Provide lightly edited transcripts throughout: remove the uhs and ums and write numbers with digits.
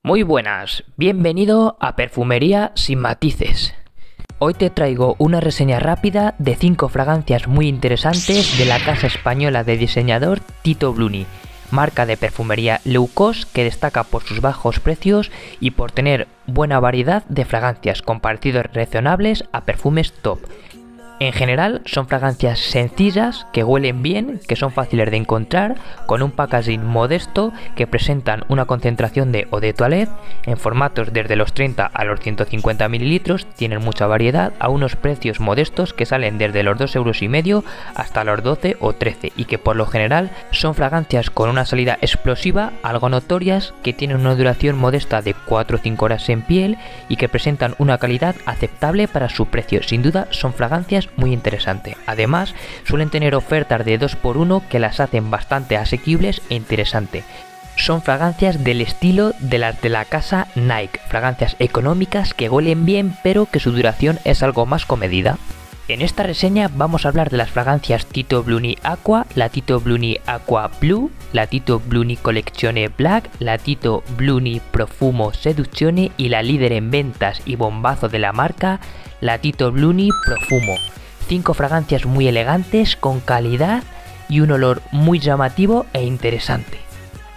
Muy buenas, bienvenido a Perfumería sin matices. Hoy te traigo una reseña rápida de 5 fragancias muy interesantes de la casa española de diseñador Tito Bluni, marca de perfumería low cost que destaca por sus bajos precios y por tener buena variedad de fragancias con parecidos razonables a perfumes top. En general son fragancias sencillas, que huelen bien, que son fáciles de encontrar, con un packaging modesto que presentan una concentración de eau de toilette en formatos desde los 30 a los 150 ml, tienen mucha variedad a unos precios modestos que salen desde los 2,5 € hasta los 12 o 13 y que por lo general son fragancias con una salida explosiva, algo notorias, que tienen una duración modesta de 4 o 5 horas en piel y que presentan una calidad aceptable para su precio. Sin duda son fragancias muy interesante. Además, suelen tener ofertas de 2x1 que las hacen bastante asequibles e interesante. Son fragancias del estilo de las de la casa Nike, fragancias económicas que huelen bien pero que su duración es algo más comedida. En esta reseña vamos a hablar de las fragancias Tito Bluni Aqua, la Tito Bluni Aqua Blue, la Tito Bluni Collezione Black, la Tito Bluni Profumo Seduzione y la líder en ventas y bombazo de la marca, la Tito Bluni Profumo. 5 fragancias muy elegantes, con calidad y un olor muy llamativo e interesante.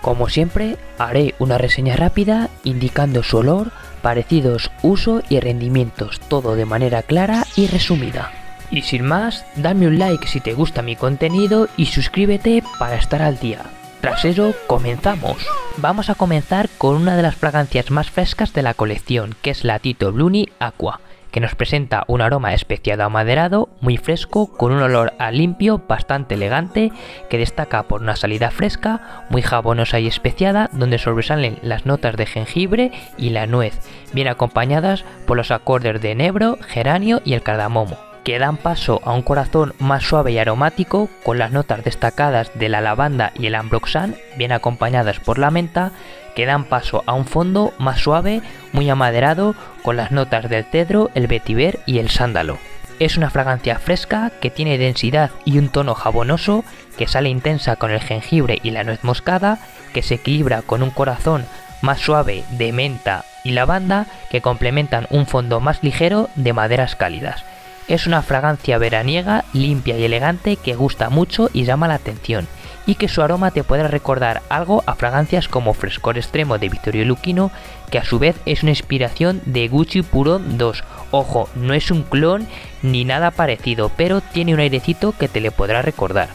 Como siempre, haré una reseña rápida indicando su olor, parecidos, uso y rendimientos, todo de manera clara y resumida. Y sin más, dame un like si te gusta mi contenido y suscríbete para estar al día. Tras ello, comenzamos. Vamos a comenzar con una de las fragancias más frescas de la colección, que es la Tito Bluni Aqua, que nos presenta un aroma especiado amaderado, muy fresco, con un olor a limpio bastante elegante, que destaca por una salida fresca, muy jabonosa y especiada, donde sobresalen las notas de jengibre y la nuez, bien acompañadas por los acordes de enebro, geranio y el cardamomo, que dan paso a un corazón más suave y aromático, con las notas destacadas de la lavanda y el ambroxan, bien acompañadas por la menta, que dan paso a un fondo más suave, muy amaderado, con las notas del cedro, el vetiver y el sándalo. Es una fragancia fresca que tiene densidad y un tono jabonoso, que sale intensa con el jengibre y la nuez moscada, que se equilibra con un corazón más suave de menta y lavanda, que complementan un fondo más ligero de maderas cálidas. Es una fragancia veraniega, limpia y elegante que gusta mucho y llama la atención, y que su aroma te puede recordar algo a fragancias como Frescor Extremo de Vittorio Luchino, que a su vez es una inspiración de Gucci Puron 2. Ojo, no es un clon ni nada parecido, pero tiene un airecito que te le podrá recordar.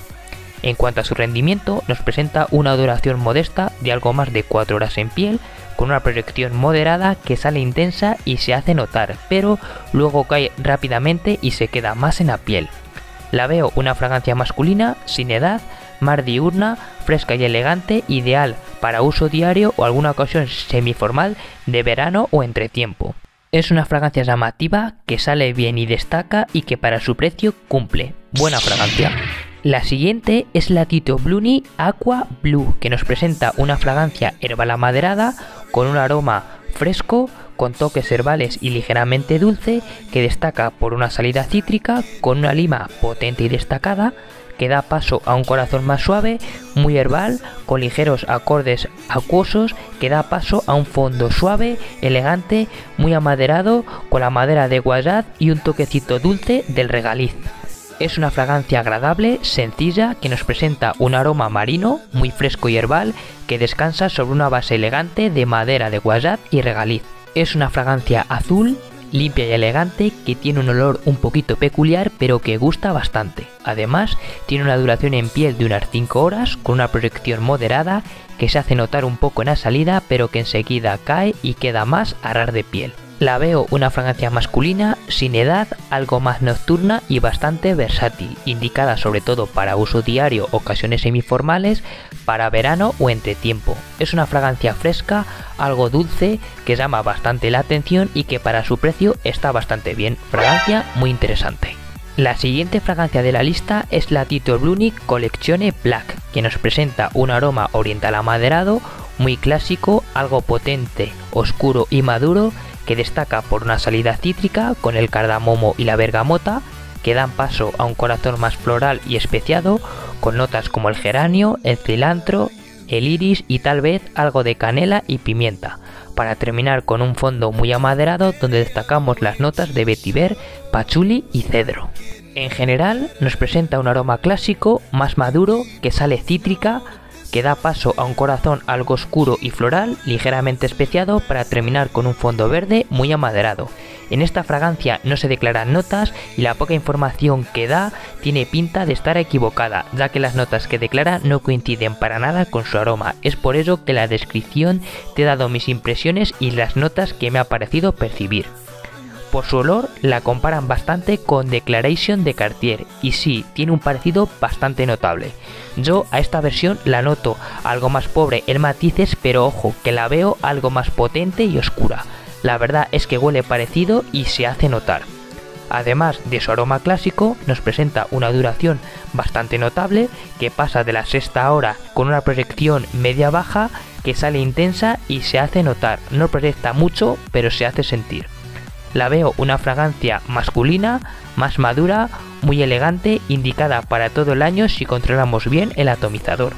En cuanto a su rendimiento, nos presenta una duración modesta de algo más de 4 horas en piel, con una proyección moderada que sale intensa y se hace notar, pero luego cae rápidamente y se queda más en la piel. La veo una fragancia masculina, sin edad, más diurna, fresca y elegante, ideal para uso diario o alguna ocasión semiformal de verano o entretiempo. Es una fragancia llamativa que sale bien y destaca y que para su precio cumple. Buena fragancia. La siguiente es la Tito Bluni Aqua Blue, que nos presenta una fragancia herbal amaderada con un aroma fresco, con toques herbales y ligeramente dulce, que destaca por una salida cítrica, con una lima potente y destacada, que da paso a un corazón más suave, muy herbal, con ligeros acordes acuosos, que da paso a un fondo suave, elegante, muy amaderado, con la madera de guayat y un toquecito dulce del regaliz. Es una fragancia agradable, sencilla, que nos presenta un aroma marino, muy fresco y herbal, que descansa sobre una base elegante de madera de guayat y regaliz. Es una fragancia azul, limpia y elegante, que tiene un olor un poquito peculiar pero que gusta bastante. Además, tiene una duración en piel de unas 5 horas, con una proyección moderada que se hace notar un poco en la salida pero que enseguida cae y queda más a ras de piel. La veo una fragancia masculina, sin edad, algo más nocturna y bastante versátil, indicada sobre todo para uso diario, ocasiones semiformales, para verano o entretiempo. Es una fragancia fresca, algo dulce, que llama bastante la atención y que para su precio está bastante bien. Fragancia muy interesante. La siguiente fragancia de la lista es la Tito Bluni Collezione Black, que nos presenta un aroma oriental amaderado, muy clásico, algo potente, oscuro y maduro, que destaca por una salida cítrica con el cardamomo y la bergamota, que dan paso a un corazón más floral y especiado, con notas como el geranio, el cilantro, el iris y tal vez algo de canela y pimienta. para terminar con un fondo muy amaderado donde destacamos las notas de vetiver, pachuli y cedro. En general nos presenta un aroma clásico más maduro que sale cítrica, que da paso a un corazón algo oscuro y floral, ligeramente especiado para terminar con un fondo verde muy amaderado. En esta fragancia no se declaran notas y la poca información que da tiene pinta de estar equivocada, ya que las notas que declara no coinciden para nada con su aroma. Es por eso que la descripción te he dado mis impresiones y las notas que me ha parecido percibir. Por su olor la comparan bastante con Declaration de Cartier y sí, tiene un parecido bastante notable. Yo a esta versión la noto algo más pobre en matices, pero ojo, que la veo algo más potente y oscura. La verdad es que huele parecido y se hace notar. Además de su aroma clásico, nos presenta una duración bastante notable que pasa de la sexta hora con una proyección media-baja que sale intensa y se hace notar. No proyecta mucho, pero se hace sentir. La veo una fragancia masculina, más madura, muy elegante, indicada para todo el año si controlamos bien el atomizador.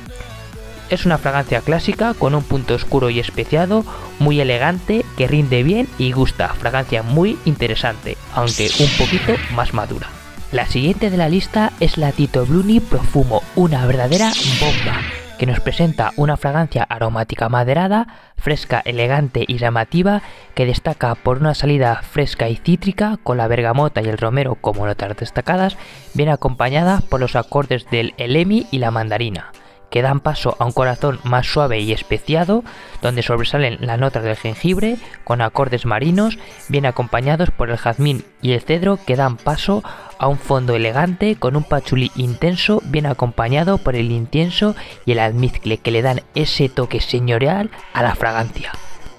Es una fragancia clásica con un punto oscuro y especiado, muy elegante, que rinde bien y gusta. Fragancia muy interesante, aunque un poquito más madura. La siguiente de la lista es la Tito Bluni Profumo, una verdadera bomba, que nos presenta una fragancia aromática maderada, fresca, elegante y llamativa, que destaca por una salida fresca y cítrica, con la bergamota y el romero como notas destacadas, bien acompañadas por los acordes del elemi y la mandarina, que dan paso a un corazón más suave y especiado, donde sobresalen las notas del jengibre, con acordes marinos, bien acompañados por el jazmín y el cedro, que dan paso a un fondo elegante con un pachulí intenso, bien acompañado por el incienso y el almizcle, que le dan ese toque señorial a la fragancia.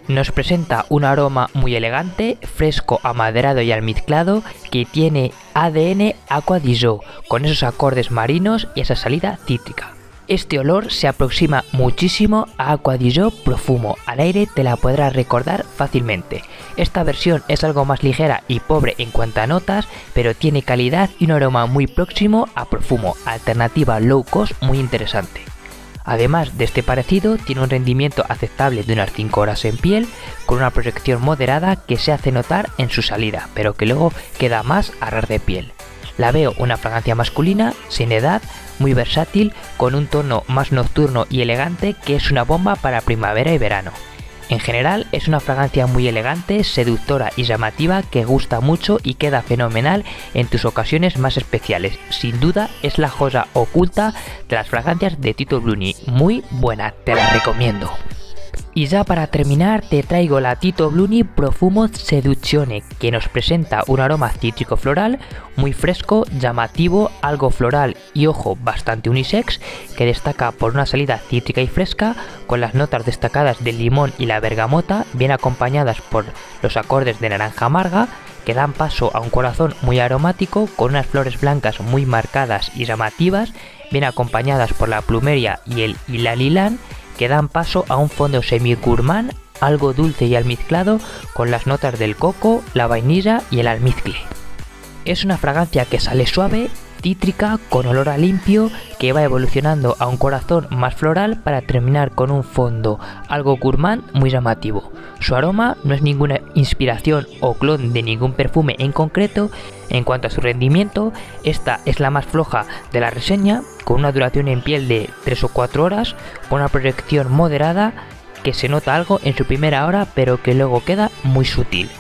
Nos presenta un aroma muy elegante, fresco, amaderado y almizclado, que tiene ADN Acqua di Gio, con esos acordes marinos y esa salida cítrica. Este olor se aproxima muchísimo a Acqua di Gio Profumo, al aire te la podrás recordar fácilmente. Esta versión es algo más ligera y pobre en cuanto a notas, pero tiene calidad y un aroma muy próximo a Profumo, alternativa low cost muy interesante. Además de este parecido, tiene un rendimiento aceptable de unas 5 horas en piel, con una proyección moderada que se hace notar en su salida, pero que luego queda más a ras de piel. La veo una fragancia masculina, sin edad, muy versátil, con un tono más nocturno y elegante, que es una bomba para primavera y verano. En general es una fragancia muy elegante, seductora y llamativa, que gusta mucho y queda fenomenal en tus ocasiones más especiales. Sin duda es la joya oculta de las fragancias de Tito Bluni, muy buena, te la recomiendo. Y ya para terminar te traigo la Tito Bluni Profumo Seduzione, que nos presenta un aroma cítrico floral muy fresco, llamativo, algo floral y ojo bastante unisex, que destaca por una salida cítrica y fresca, con las notas destacadas del limón y la bergamota, bien acompañadas por los acordes de naranja amarga, que dan paso a un corazón muy aromático, con unas flores blancas muy marcadas y llamativas, bien acompañadas por la plumeria y el ylang-ylang, que dan paso a un fondo semi-gourmand, algo dulce y almizclado, con las notas del coco, la vainilla y el almizcle. Es una fragancia que sale suave, cítrica, con olor a limpio, que va evolucionando a un corazón más floral para terminar con un fondo algo gourmand muy llamativo. Su aroma no es ninguna inspiración o clon de ningún perfume en concreto. En cuanto a su rendimiento, esta es la más floja de la reseña, con una duración en piel de 3 o 4 horas, con una proyección moderada, que se nota algo en su primera hora pero que luego queda muy sutil.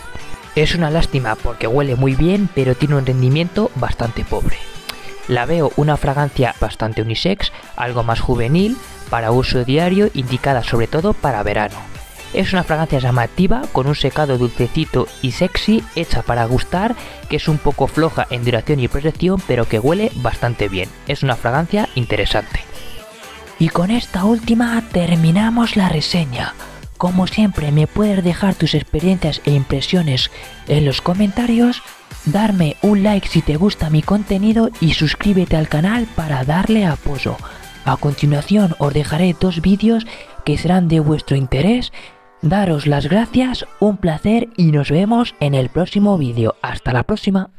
Es una lástima porque huele muy bien, pero tiene un rendimiento bastante pobre. La veo una fragancia bastante unisex, algo más juvenil, para uso diario, indicada sobre todo para verano. Es una fragancia llamativa, con un secado dulcecito y sexy, hecha para gustar, que es un poco floja en duración y proyección, pero que huele bastante bien. Es una fragancia interesante. Y con esta última terminamos la reseña. Como siempre, me puedes dejar tus experiencias e impresiones en los comentarios, darme un like si te gusta mi contenido y suscríbete al canal para darle apoyo. A continuación os dejaré 2 vídeos que serán de vuestro interés. Daros las gracias, un placer y nos vemos en el próximo vídeo. Hasta la próxima.